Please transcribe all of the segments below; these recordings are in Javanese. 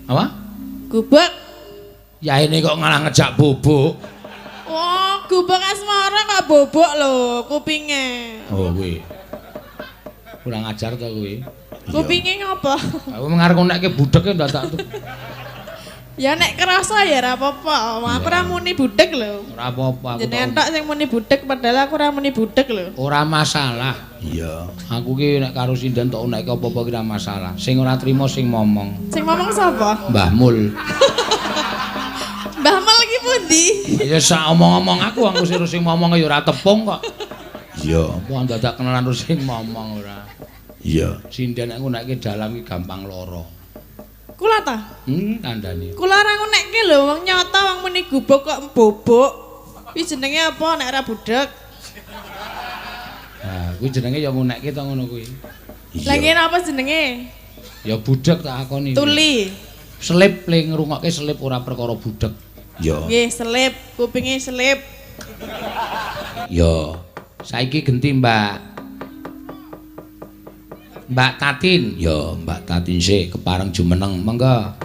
Apa? Gubek. Ya ini kok ngalah ngejak bubuk. Wah, gubek asmara kok bobok lho kupinge. Oh kuwi. Kurang ajar to kuwi. Kupinge ngopo? Aku mengarep nekke budheke ndadak tuh. Ya nek kerasa ya ora apa-apa. Aku ora muni budhek lho. Ora apa-apa. Jenengan tok sing muni budhek padahal aku ora muni budhek lho. Ora masalah. Iya. Aku ki nek karo sinden tok nek apa-apa ki ora masalah. Sing ora trimo sing momong. Sing ngomong sapa? Mbah Mul. Mbah Mal iki pundi? Ya sak omong-omong aku sing ngomong ya ora tepung kok. Iya, apa dadak kenalan sing ngomong ora. Iya. Sinden aku nek dalam ki gampang lara. Kula ta? Kandhane. Kula ora ngunekke lho wong nyata wong muni gubuk kok bobok. Kuwi jenenge apa nek ora budhek? Nah, kuwi jenenge ya ngunekke to ngono kuwi. Lah ngene apa jenenge? Ya budhek tak akoni. Tuli. Selip le ngrungokke selip ora perkara budhek. Ya. Nggih, selip, kupinge selip. Ya. Saiki genti, Mbak. Mbak Tatin. Ya, Mbak Tatin sih kepareng jumeneng. Monggo.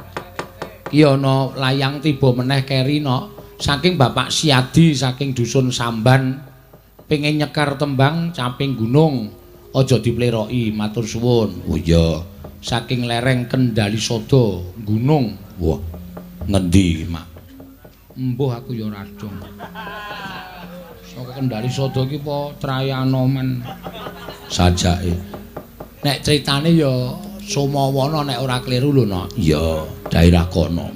Iki ana layang tiba meneh keri no. Saking Bapak Siadi saking dusun Samban pengen nyekar tembang Caping Gunung. Aja dipleroki, matur suwun. Oh iya. Saking lereng Kendali Sodo gunung. Wah. Ngendi, Mak? Embuh aku ya ora dong. Saka Kendali Sodo ki apa Trayanoman sajake. Nek critane ya Somawana nek ora kliru lho, Nok. Iya, daerah kono.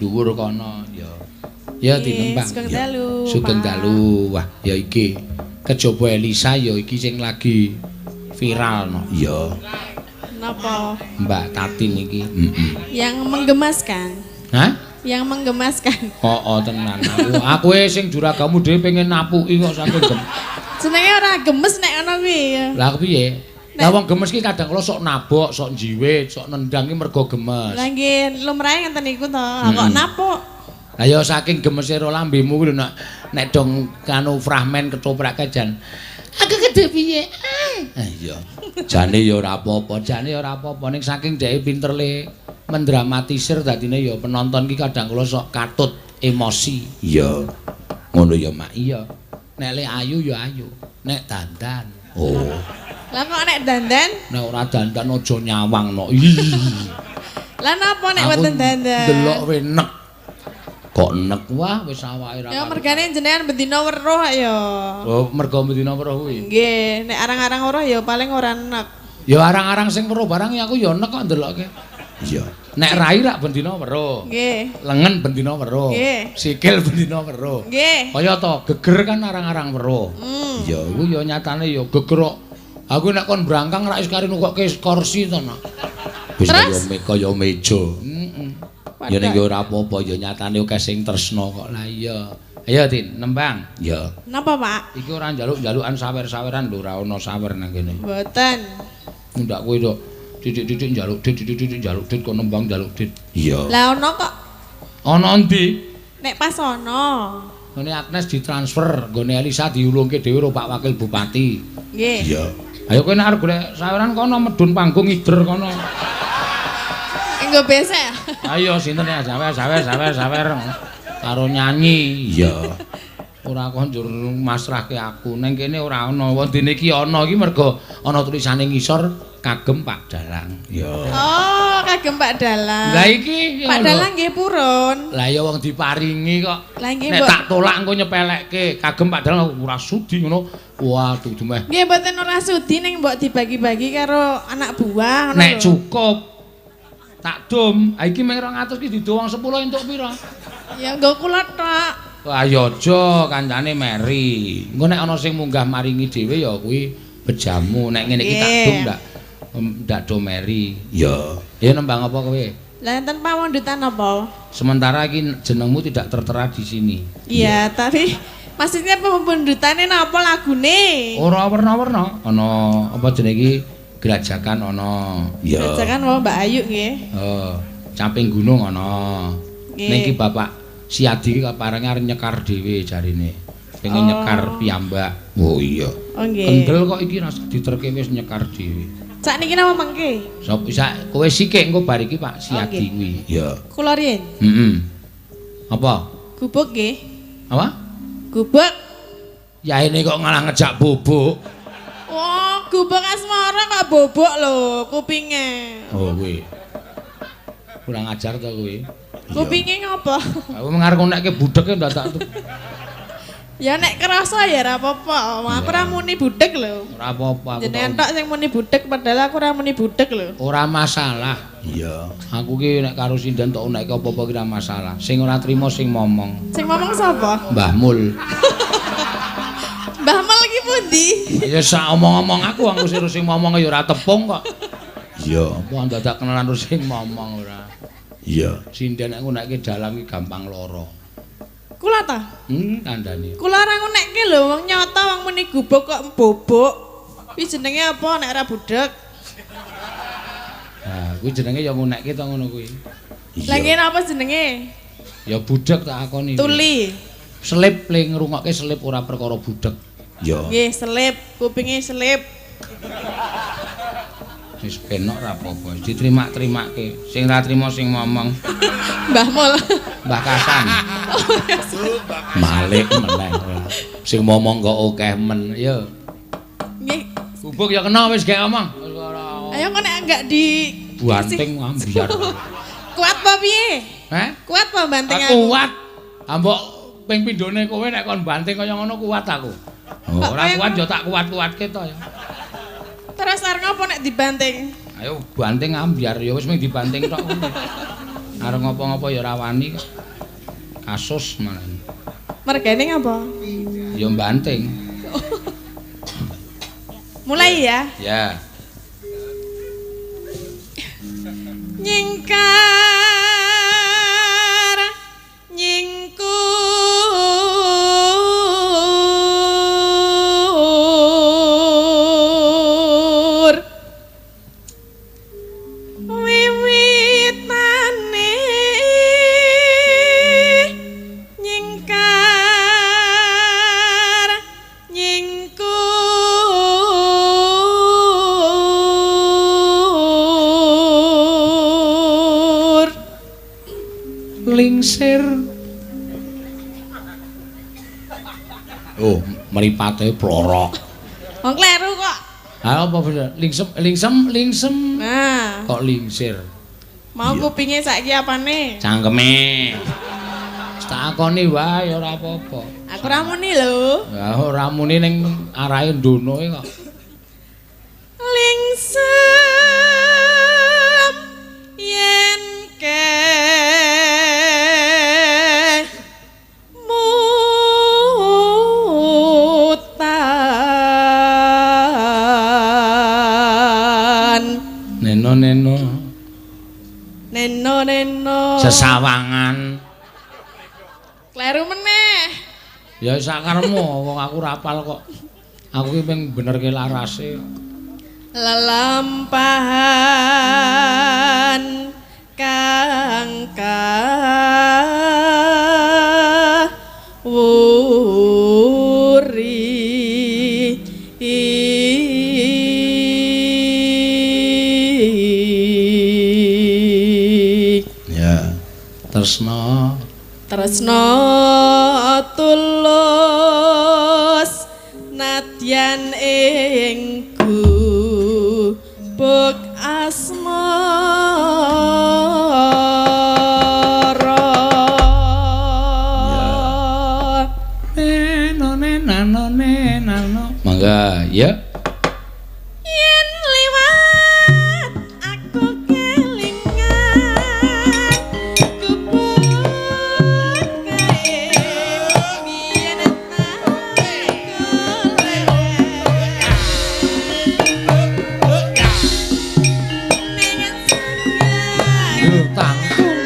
Dhuwur kono, ya. Ya tinembang. Sugeng dalu. Sugeng dalu. Wah, ya iki. Kejaba Elisa ya iki sing lagi viral, Nok. Iya. Napa? Mbak Tatin iki. Yang menggemaskan. Hah? Yang menggemaskan. Oh, tenan. Aku sing juragamu dhewe pengen napuki kok saking gem. Jenenge ora gemes nek ana kuwi ya. Lah piye? Lah wong gemes ki kadang kala sok nabok, sok njiwit, sok nendang ki mergo gemes. Lah nggih, lumrahe ngenten niku to. Kok napuk? Lah ya saking gemese ro lambemu kuwi lho nek dong kanu fragmen ketoprak kajan. Aku kedhe piye? Iya. Jane ya ora apa-apa, jane ya ora apa-apa ning saking dhek pinter le mendramatisir dadine ya penonton ki kadang kala sok katut emosi. Iya. Ngono ya, Mak. Iya. Nek le ayu ya ayu, nek dandan. Oh. Lah kok nek dandan? Nek ora dandan aja nyawang no. Lah napa nek mboten dandan? Delok we nek. Kok nek wah wis awake ra. Ya mergane jenengan bendina weruh ya. Oh, mergo bendina weruh kuwi. Nggih, nek arang-arang weruh ya paling ora nek. Ya arang-arang sing weruh barang ya aku ya nek kok ndelokke. Iya. Nek rai rak bendina weruh. Nggih. Lengen bendina weruh. Nggih. Sikil bendina weruh. Nggih. Kaya to, geger kan arang-arang weruh. Iya, kuwi ya nyatane ya geger kok. Aku nek kon brangkang rak wis kari nukokke kursi to, Nak. Wis kaya meja. Ya ning ora apa-apa ya nyatane akeh sing tresna kok. Lah iya. Ayo Tin, nembang. Ya. Napa, Pak? Iki ora njaluk-njalukan sawer-saweran lho, ora ana sawer nang kene. Mboten. Ndak kowe to titik-titik njaluk dit, njaluk dit kok nembang njaluk dit. Iya. Lah ana kok. Ana endi? Nek pas ana. Ngene Agnes ditransfer, nggone Elisa diulungke dhewe karo Pak Wakil Bupati. Nggih. Iya. Ayo kowe nek arep golek saweran kono medun panggung ider kono. Engko besek. Ayo sinten ya sawer karo nyanyi. Iya. Ora kok njur masrahke aku. Ning kene ora ana. Wondene iki ana iki mergo ana tulisane ngisor kagem Pak Dalang. Iya. Oh, kagem Pak Dalang. Lah iki Pak Dalang nggih purun. Lah ya wong diparingi kok. Lah nggih Nek tak tolak engko nyepelekke kagem Pak Dalang ora sudi ngono. Wah, dudu meh. Nggih mboten ora sudi ning mbok dibagi-bagi karo anak buah ngono. Nek cukup tak dom. Ha iki mung 200 ki dido wong 10 entuk pira? Ya nggo kula tok. Wah, ya aja kancane Mary. Engko nek ana sing munggah maringi dhewe ya kuwi bejamu. Nek ngene iki tak dom ndak do Mary. Ya. Ya nembang apa kowe? Lah enten pawondutan apa? Sementara iki jenengmu tidak tertera di sini. Iya, tapi maksudnya pawondutannya napa lagune? Ora werna-werna. Ana apa jenenge iki? Gerajakan ana. Ya. Gerajakan wae Mbak Ayu nggih. Oh, Caping Gunung ana. Ning iki Bapak Siadi iki kaparange arep nyekar dhewe jarine. Pengen nyekar piyambak. Oh iya. Oh nggih. Kendel kok iki ras diterke wis nyekar dhewe. Sakniki napa mengke? Sop bisa kowe sikik engko bar iki Pak Siadi kuwi. Ya. Kula riyen. Apa? Gubuk nggih. Apa? Gubuk. Ya ini kok ngalah ngejak bubuk. Wah, gubuk asmara kok bobok lho kupinge. Oh kuwi. Kurang ajar to kuwi. Kupinge ngopo? Aku mengarep nekke budheke ndak tak. Ya nek kerasa ya ora apa-apa. Aku ora muni budhek lho. Ora apa-apa. Jenengan tok sing muni budhek padahal aku ora muni budhek lho. Ora masalah. Iya. Aku ki nek karo sindan tok nek apa-apa ki ora masalah. Sing ora trimo sing momong. Sing ngomong sapa? Mbah Mul. Mbah Mul ki pundi? Ya sak omong-omong aku sing momong ya ora tepung kok. Iya. Apa dadak kenalan karo sing momong ora. Iya. Sindan aku nek ki dalang ki gampang lara. Kula ta? Kandhane. Kula ora ngunekke lho, wong nyata wong muni gubuk kok mbobok. Kuwi jenenge apa nek ora budhek? Nah, kuwi jenenge ya ngunekke to ngono kuwi. Lah ngene apa jenenge? Ya budhek tak akoni. Tuli. Selip ling ngrungokke selip ora perkara budhek. Ya. Nggih, selip, kupinge selip. Wis penok ra apa-apa, diterima-terimake. Sing ra trima sing ngomong. Mbah Mul. Mbah Kasan. Malik meneh. Sing ngomong kok akeh men, ya. Nggih. Gubuk ya kena wis gek omong. Ayo kok nek enggak di banting ambiar. Kuat apa piye? Kuat apa banting aku? Kuat. Ambok ping pindhone kowe nek kon banting kaya ngono kuat aku. Ora kuat ya tak kuat-kuatke to ya. Terus arep ngopo nek dibanting? Ayo banting ambiar ya wis mung dibanting tok ngono. Arep ngopo-ngopo ya ora wani kok. Kasus malah. Mergane ngapa? Ya banting. Mulai ya. Ya. Nyingkar nyingkur wiwitane nyingkar nyingkur lingsir. Oh, mripate plorok. Wong kleru kok. Ha apa bener? Lingsem. Nah, Kok lingsir. mau kupinge saiki apane? Cangkeme. Tak akoni wae ora apa-apa. Aku ora muni lho. Ya ora muni ning arahe ndonoe kok. Lingsem yen mutan neno sesawangan. Kleru meneh. Ya sakaremu wong aku rapal kok. Aku ki ping benerke larase. Lelampahan kang kawuri Ya. Tresna tulus nadyan ing gubuk asmara. Neno. Mangga, ya. Yen liwat aku kelingan gubuk kae biyen tak Yo tangtung.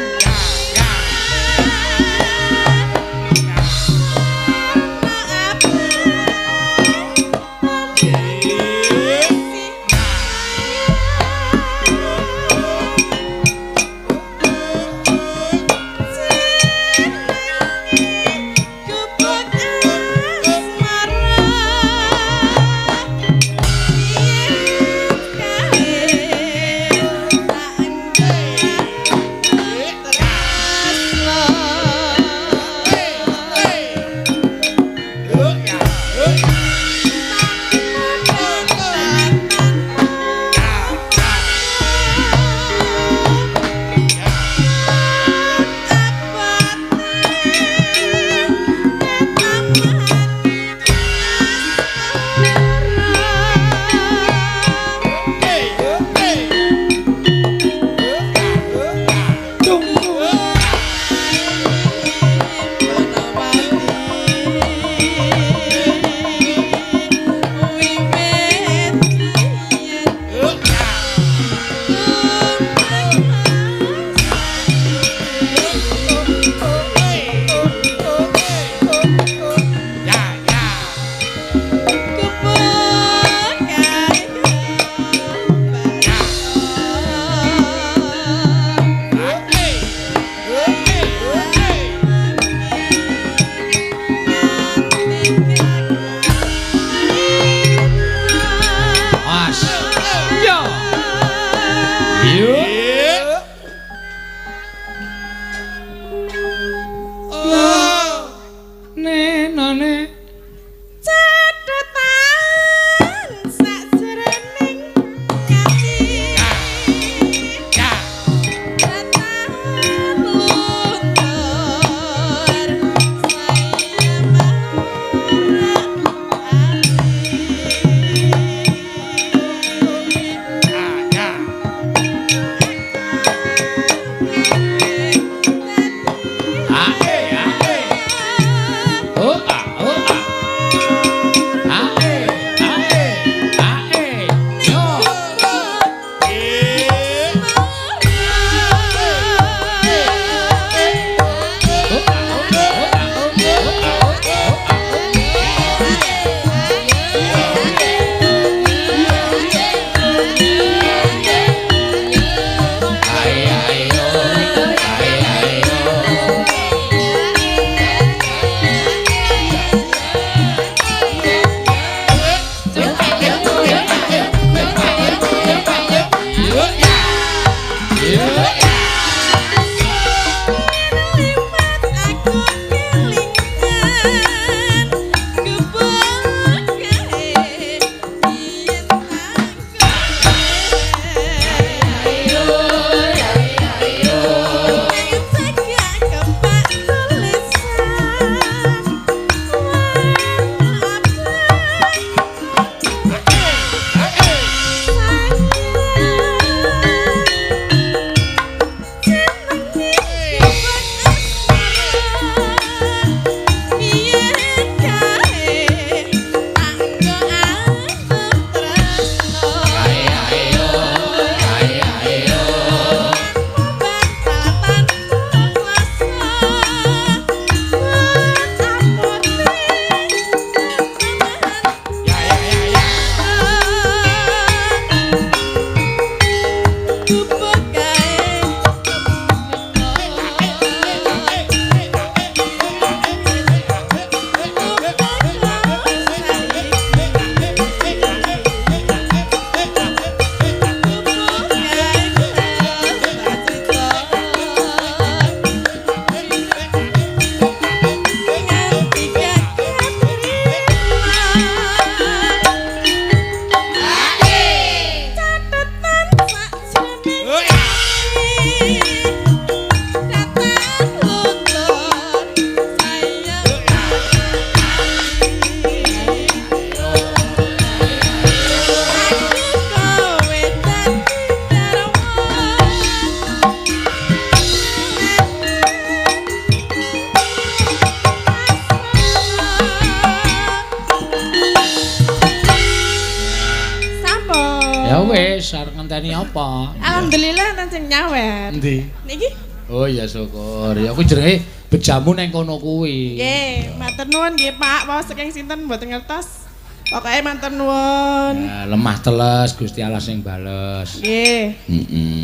Ya wis, arep ngenteni apa? Alhamdulillah nang sing nyawet. Endi? Niki? Oh ya syukur. Ya kuwi jenenge bejamu nang kono kuwi. Nggih, matur nuwun nggih Pak. Waos saking sinten mboten ngertos. Pokoke matur nuwun. Ya, lemah teles Gusti Allah sing bales. Nggih. Heeh.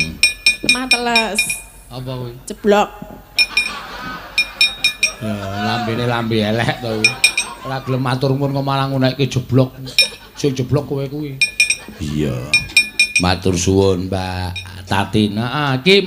Lemah teles. Apa kuwi? Jeblok. Ya, lambene lambe elek to. Ora gelem matur nuwun kok malah ngunekke jeblok. Sing jeblok kowe kuwi. Iya. Matur suwun, Mbak Tatin. Heeh, iki